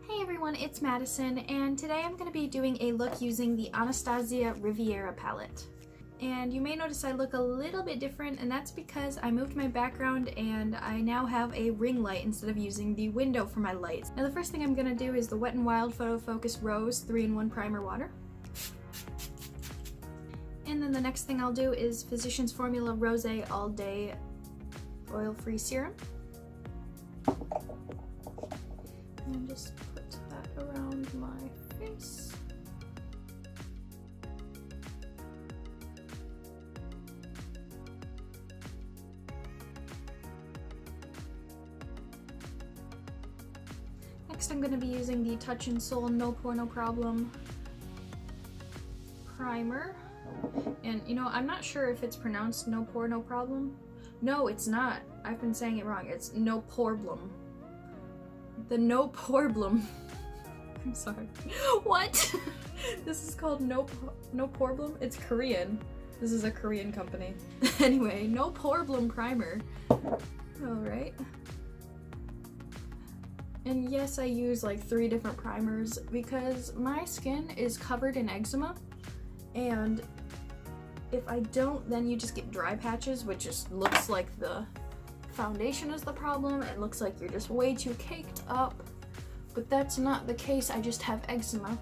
Hey everyone, it's Madison, and today I'm going to be doing a look using the Anastasia Riviera palette. And you may notice I look a little bit different, and that's because I moved my background and I now have a ring light instead of using the window for my lights. Now the first thing I'm going to do is the Wet n Wild Photo Focus Rose 3-in-1 Primer Water. And then the next thing I'll do is Physicians Formula Rose All Day Oil-Free Serum. And just put that around my face. Next I'm going to be using the Touch in Soul No Pore No Problem primer. And you know, I'm not sure if it's pronounced No Pore No Problem. No, it's not. I've been saying it wrong. It's No Porblum. The No Porblum. I'm sorry. What? This is called No Porblum? It's Korean. This is a Korean company. Anyway, No Porblum primer. Alright. And yes, I use like 3 different primers because my skin is covered in eczema, and if I don't, then you just get dry patches, which just looks like the foundation is the problem. It looks like you're just way too caked up, but that's not the case. I just have eczema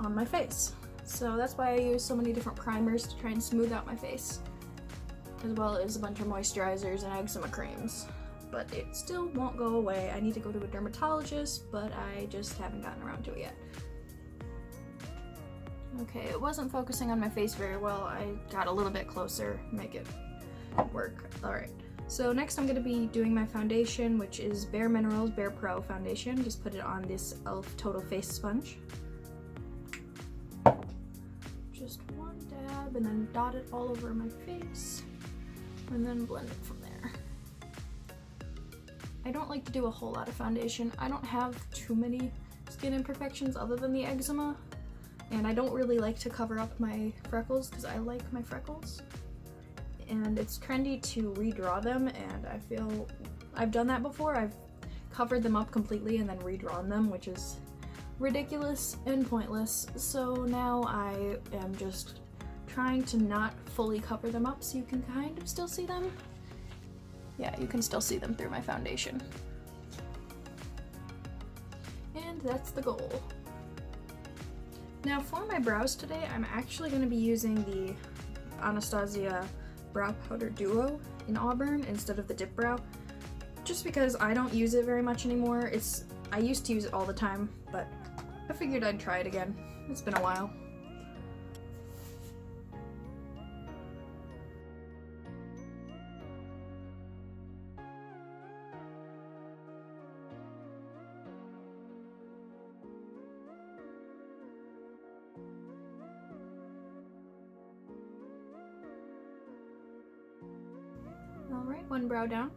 on my face. So that's why I use so many different primers to try and smooth out my face, as well as a bunch of moisturizers and eczema creams. But it still won't go away. I need to go to a dermatologist, but I just haven't gotten around to it yet. Okay, it wasn't focusing on my face very well. I got a little bit closer, make it work. Alright, so next I'm going to be doing my foundation, which is Bare Minerals Bare Pro foundation. Just put it on this e.l.f. Total Face Sponge. Just one dab and then dot it all over my face, and then blend it from there. I don't like to do a whole lot of foundation. I don't have too many skin imperfections other than the eczema. And I don't really like to cover up my freckles because I like my freckles. And it's trendy to redraw them, and I feel I've done that before. I've covered them up completely and then redrawn them, which is ridiculous and pointless. So now I am just trying to not fully cover them up so you can kind of still see them. Yeah, you can still see them through my foundation. And that's the goal. Now for my brows today, I'm actually going to be using the Anastasia Brow Powder Duo in Auburn instead of the Dip Brow, just because I don't use it very much anymore. I used to use it all the time, but I figured I'd try it again. It's been a while. Alright, one brow down.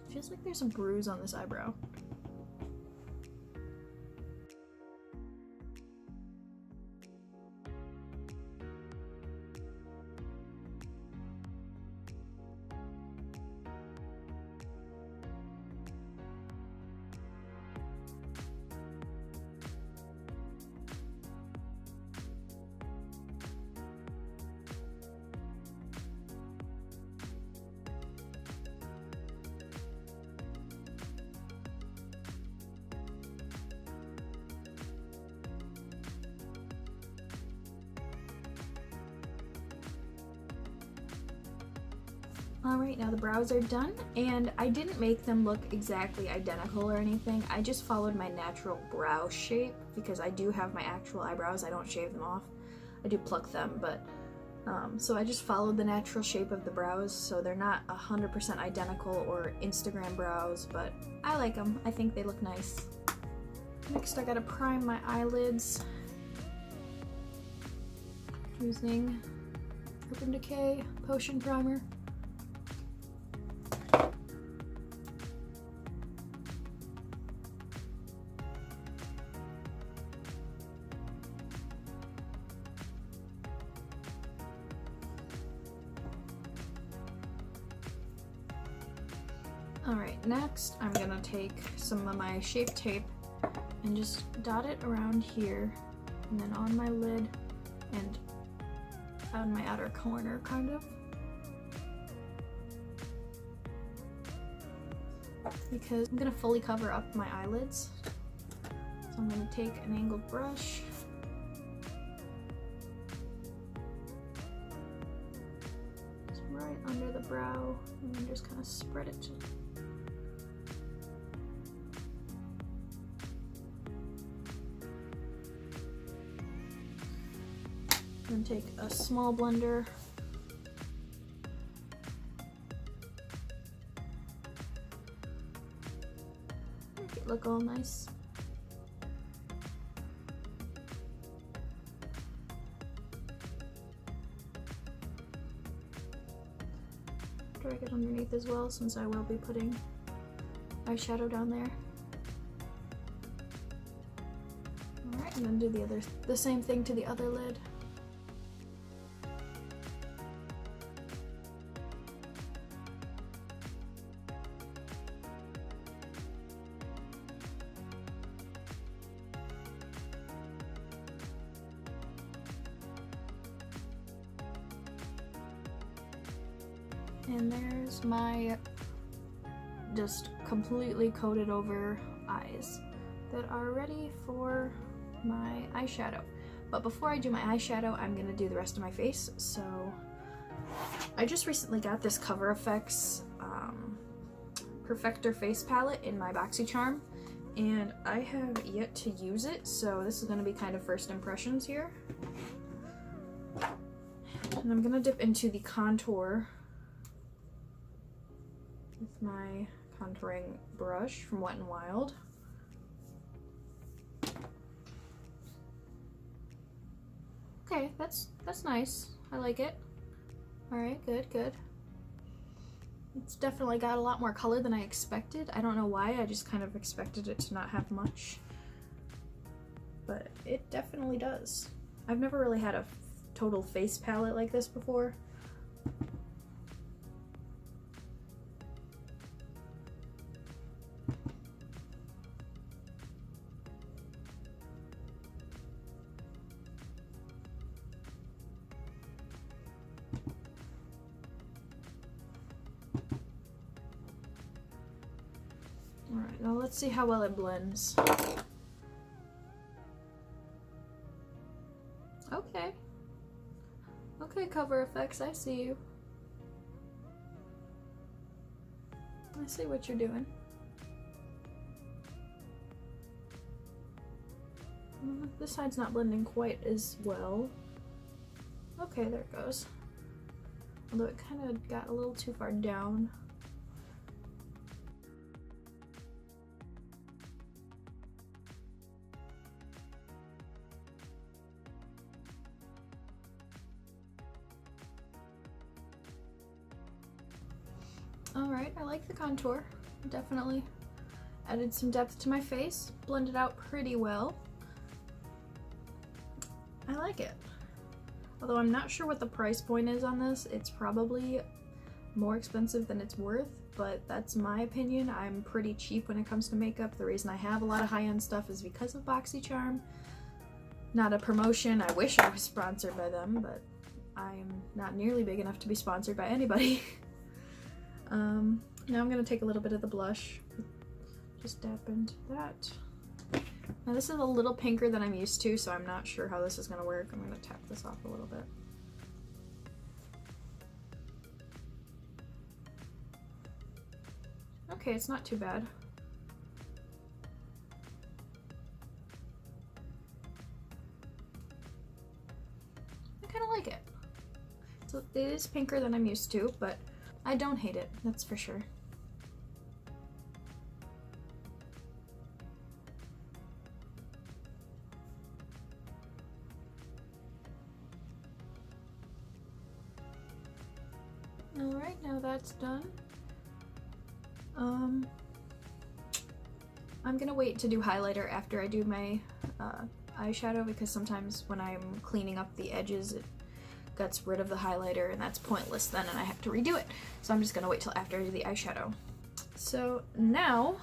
Feels like there's a bruise on this eyebrow. Alright, now the brows are done, and I didn't make them look exactly identical or anything. I just followed my natural brow shape because I do have my actual eyebrows. I don't shave them off. I do pluck them, but so I just followed the natural shape of the brows, so they're not 100% identical or Instagram brows, but I like them. I think they look nice. Next I gotta prime my eyelids using Urban Decay Potion Primer. Alright, next I'm gonna take some of my Shape Tape and just dot it around here, and then on my lid and on my outer corner, kind of. Because I'm gonna fully cover up my eyelids. So I'm gonna take an angled brush. Just right under the brow, and then just kind of spread it. Then take a small blender. Make it look all nice. Drag it underneath as well, since I will be putting eyeshadow down there. Alright, and then do the same thing to the other lid. And there's my just completely coated over eyes that are ready for my eyeshadow. But before I do my eyeshadow, I'm gonna do the rest of my face. So I just recently got this Cover FX Perfector face palette in my BoxyCharm, and I have yet to use it, so this is gonna be kind of first impressions here. And I'm gonna dip into the contour with my contouring brush from Wet n Wild. Okay, that's nice. I like it. Alright, good, good. It's definitely got a lot more color than I expected. I don't know why, I just kind of expected it to not have much. But it definitely does. I've never really had a total face palette like this before. Alright, now let's see how well it blends. Okay. Okay, Cover FX, I see you. I see what you're doing. This side's not blending quite as well. Okay, there it goes. Although it kind of got a little too far down. Alright, I like the contour. Definitely added some depth to my face. Blended out pretty well. I like it. Although I'm not sure what the price point is on this. It's probably more expensive than it's worth, but that's my opinion. I'm pretty cheap when it comes to makeup. The reason I have a lot of high-end stuff is because of BoxyCharm. Not a promotion. I wish I was sponsored by them, but I'm not nearly big enough to be sponsored by anybody. Now I'm going to take a little bit of the blush, just dab into that. Now this is a little pinker than I'm used to, so I'm not sure how this is going to work. I'm going to tap this off a little bit. Okay, it's not too bad. I kind of like it. So it is pinker than I'm used to, but I don't hate it, that's for sure. Alright, now that's done. I'm gonna wait to do highlighter after I do my eyeshadow, because sometimes when I'm cleaning up the edges it gets rid of the highlighter and that's pointless then and I have to redo it. So I'm just gonna wait till after I do the eyeshadow. So now,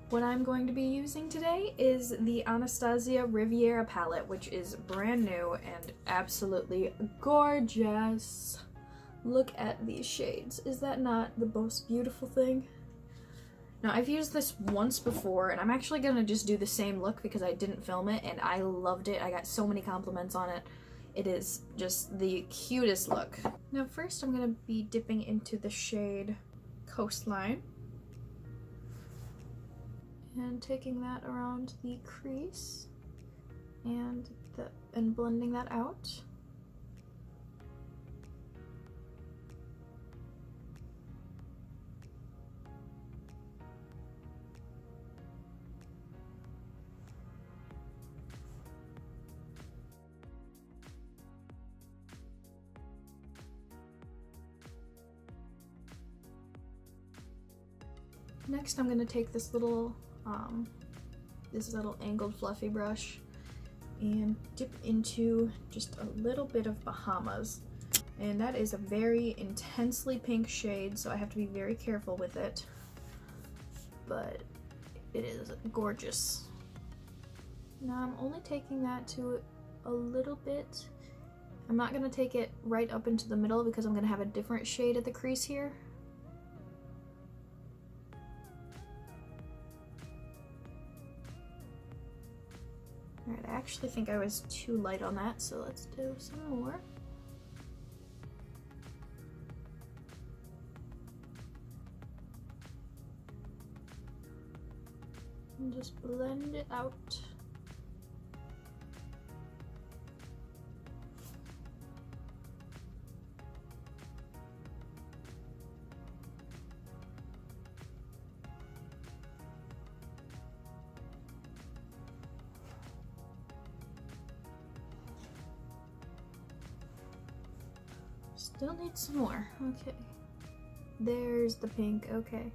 what I'm going to be using today is the Anastasia Riviera palette, which is brand new and absolutely gorgeous. Look at these shades. Is that not the most beautiful thing? Now, I've used this once before, and I'm actually gonna just do the same look because I didn't film it, and I loved it. I got so many compliments on it. It is just the cutest look. Now, first I'm gonna be dipping into the shade Coastline and taking that around the crease and blending that out. Next, I'm gonna take this little angled fluffy brush and dip into just a little bit of Bahamas. And that is a very intensely pink shade, so I have to be very careful with it. But it is gorgeous. Now I'm only taking that to a little bit. I'm not gonna take it right up into the middle because I'm gonna have a different shade at the crease here. Alright, I actually think I was too light on that, so let's do some more. And just blend it out. Still need some more. Okay. There's the pink. Okay.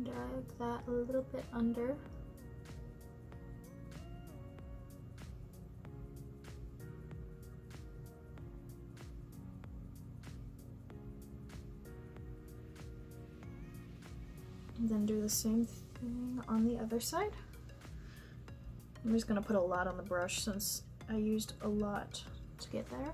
Drag that a little bit under. And then do the same thing on the other side. I'm just gonna put a lot on the brush since I used a lot to get there.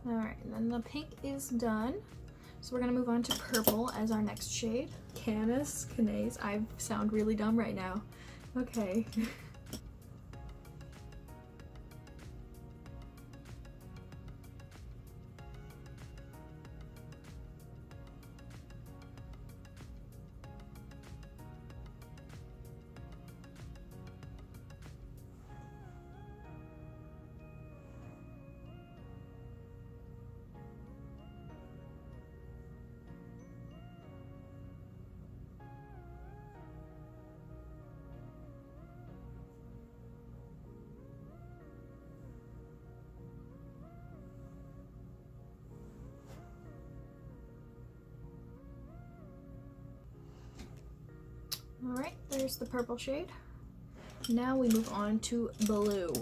Alright, and then the pink is done. So we're gonna move on to purple as our next shade. Canis, I sound really dumb right now. Okay. Alright, there's the purple shade. Now we move on to blue.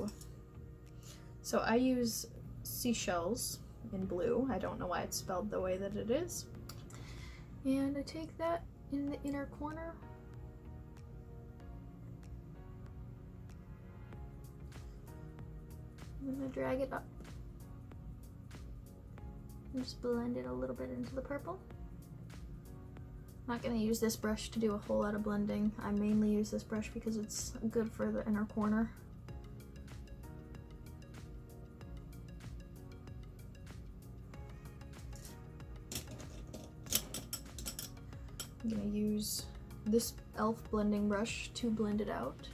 So I use seashells in blue. I don't know why it's spelled the way that it is. And I take that in the inner corner. I'm gonna drag it up. And just blend it a little bit into the purple. I'm not going to use this brush to do a whole lot of blending. I mainly use this brush because it's good for the inner corner. I'm going to use this e.l.f. blending brush to blend it out.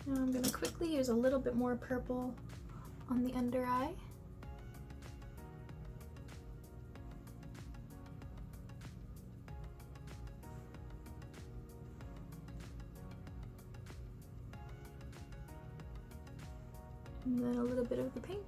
Now I'm gonna quickly use a little bit more purple on the under eye. And then a little bit of the pink.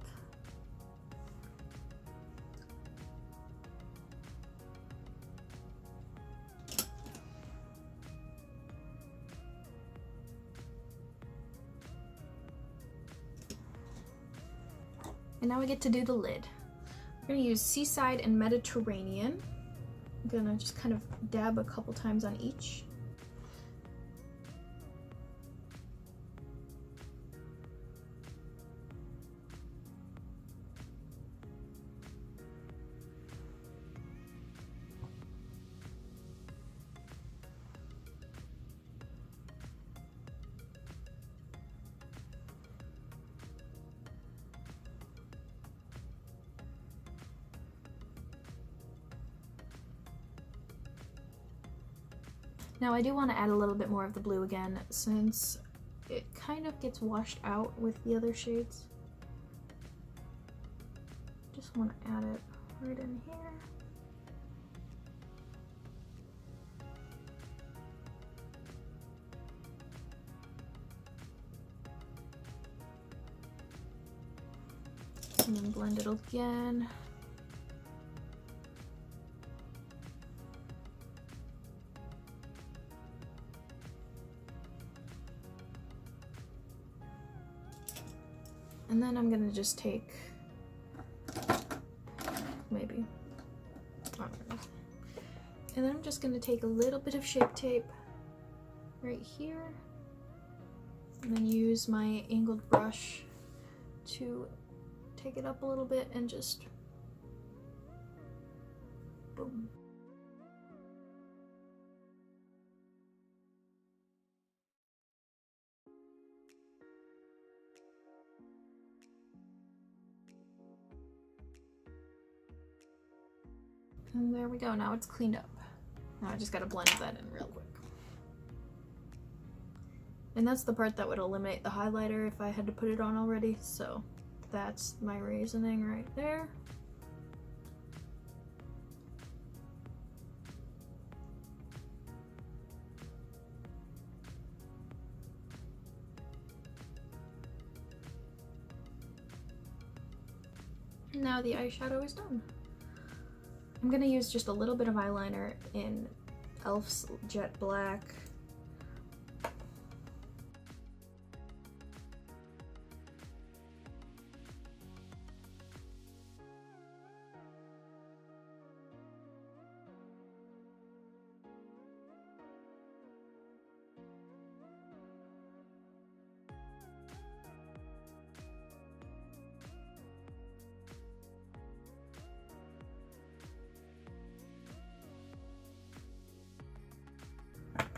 And now we get to do the lid. We're gonna use Seaside and Mediterranean. I'm gonna just kind of dab a couple times on each. Now I do want to add a little bit more of the blue again, since it kind of gets washed out with the other shades. Just want to add it right in here. And then blend it again. And then I'm gonna just take, maybe, and then I'm just gonna take a little bit of Shape Tape right here, and then use my angled brush to take it up a little bit and just boom. And there we go, now it's cleaned up. Now I just gotta blend that in real quick. And that's the part that would eliminate the highlighter if I had to put it on already, so that's my reasoning right there. Now the eyeshadow is done. I'm gonna use just a little bit of eyeliner in e.l.f.'s Jet Black.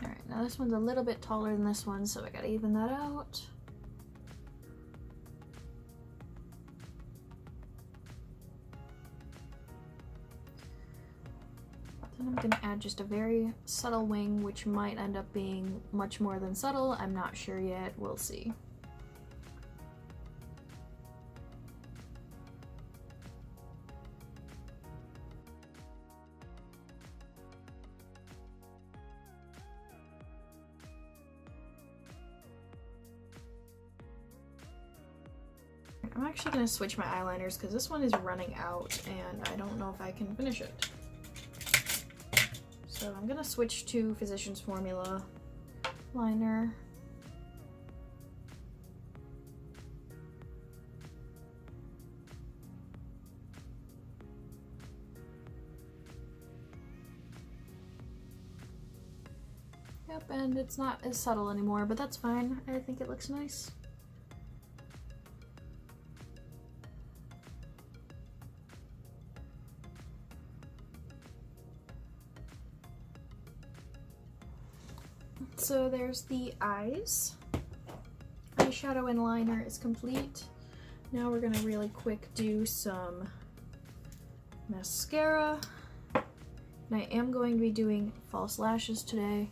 Alright, now this one's a little bit taller than this one, so I gotta even that out. Then I'm gonna add just a very subtle wing, which might end up being much more than subtle. I'm not sure yet, we'll see. I'm actually going to switch my eyeliners because this one is running out and I don't know if I can finish it. So I'm going to switch to Physicians Formula liner. Yep, and it's not as subtle anymore, but that's fine. I think it looks nice. So there's the eyes. Eyeshadow and liner is complete. Now we're gonna really quick do some mascara. And I am going to be doing false lashes today.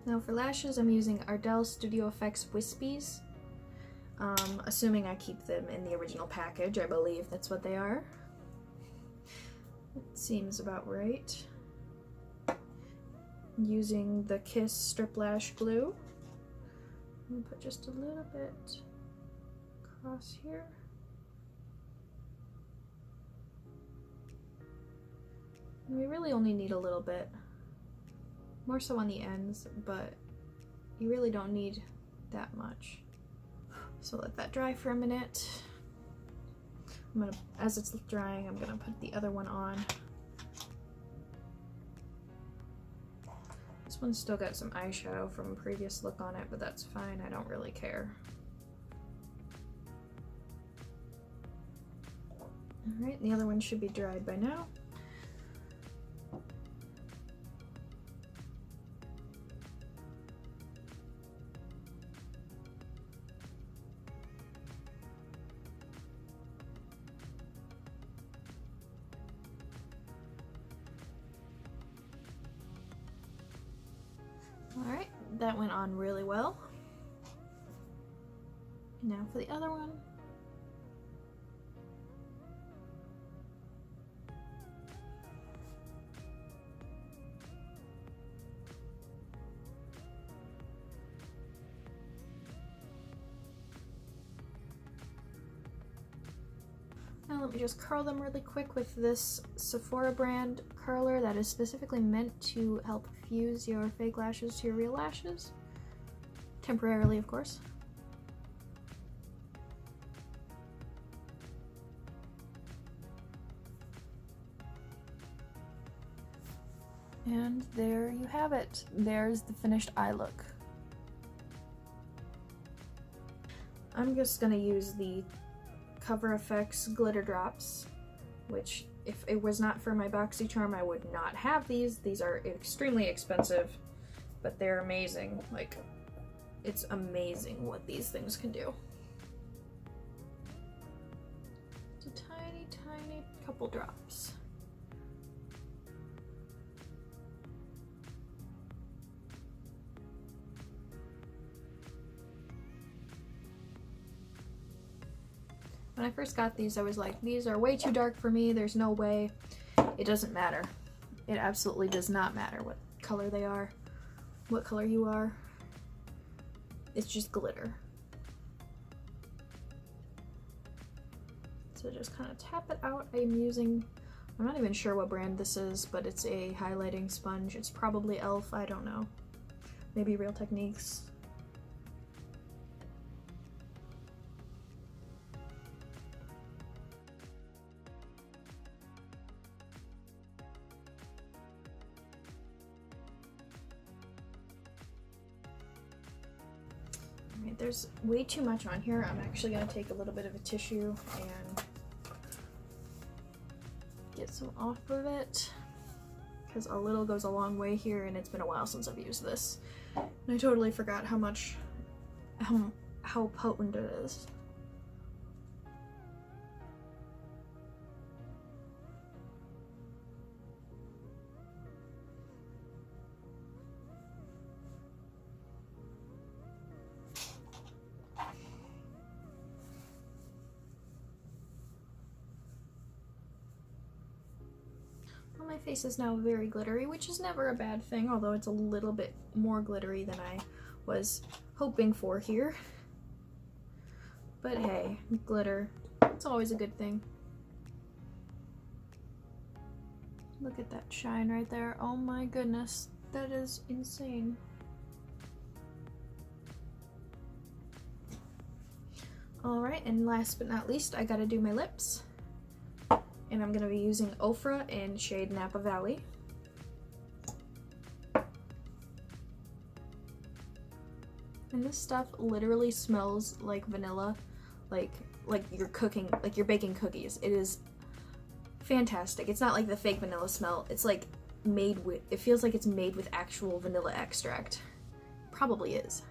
Now for lashes, I'm using Ardell Studio Effects Wispies. Assuming I keep them in the original package, I believe that's what they are. It seems about right. Using the Kiss Strip Lash Glue. I'm gonna put just a little bit across here. And we really only need a little bit. More so on the ends, but you really don't need that much. So let that dry for a minute. As it's drying, I'm gonna put the other one on. This one's still got some eyeshadow from a previous look on it, but that's fine, I don't really care. Alright, the other one should be dried by now. Alright, that went on really well. Now for the other one. Now let me just curl them really quick with this Sephora brand curler that is specifically meant to help fuse your fake lashes to your real lashes. Temporarily, of course. And there you have it. There's the finished eye look. I'm just gonna use the Cover FX glitter drops, which if it was not for my BoxyCharm I would not have these. These are extremely expensive, but they're amazing. Like, it's amazing what these things can do. It's a tiny, tiny couple drops. When I first got these, I was like, these are way too dark for me, there's no way. It doesn't matter. It absolutely does not matter what color they are, what color you are. It's just glitter. So just kind of tap it out. I'm not even sure what brand this is, but it's a highlighting sponge. It's probably e.l.f., I don't know. Maybe Real Techniques. There's way too much on here. I'm actually going to take a little bit of a tissue and get some off of it, because a little goes a long way here, and it's been a while since I've used this. And I totally forgot how potent it is. My face is now very glittery, which is never a bad thing, although it's a little bit more glittery than I was hoping for here. But hey, glitter, it's always a good thing. Look at that shine right there. Oh my goodness, that is insane. Alright, and last but not least, I gotta do my lips. And I'm going to be using Ofra in shade Napa Valley. And this stuff literally smells like vanilla, like you're cooking, like you're baking cookies. It is fantastic. It's not like the fake vanilla smell. It's like it feels like it's made with actual vanilla extract. Probably is.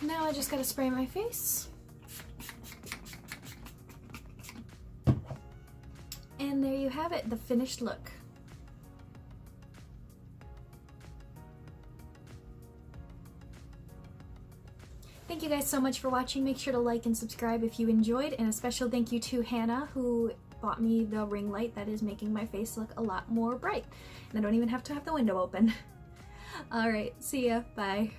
Now I just gotta spray my face. And there you have it, the finished look. Thank you guys so much for watching. Make sure to like and subscribe if you enjoyed, and a special thank you to Hannah, who bought me the ring light that is making my face look a lot more bright. And I don't even have to have the window open. Alright, see ya, bye.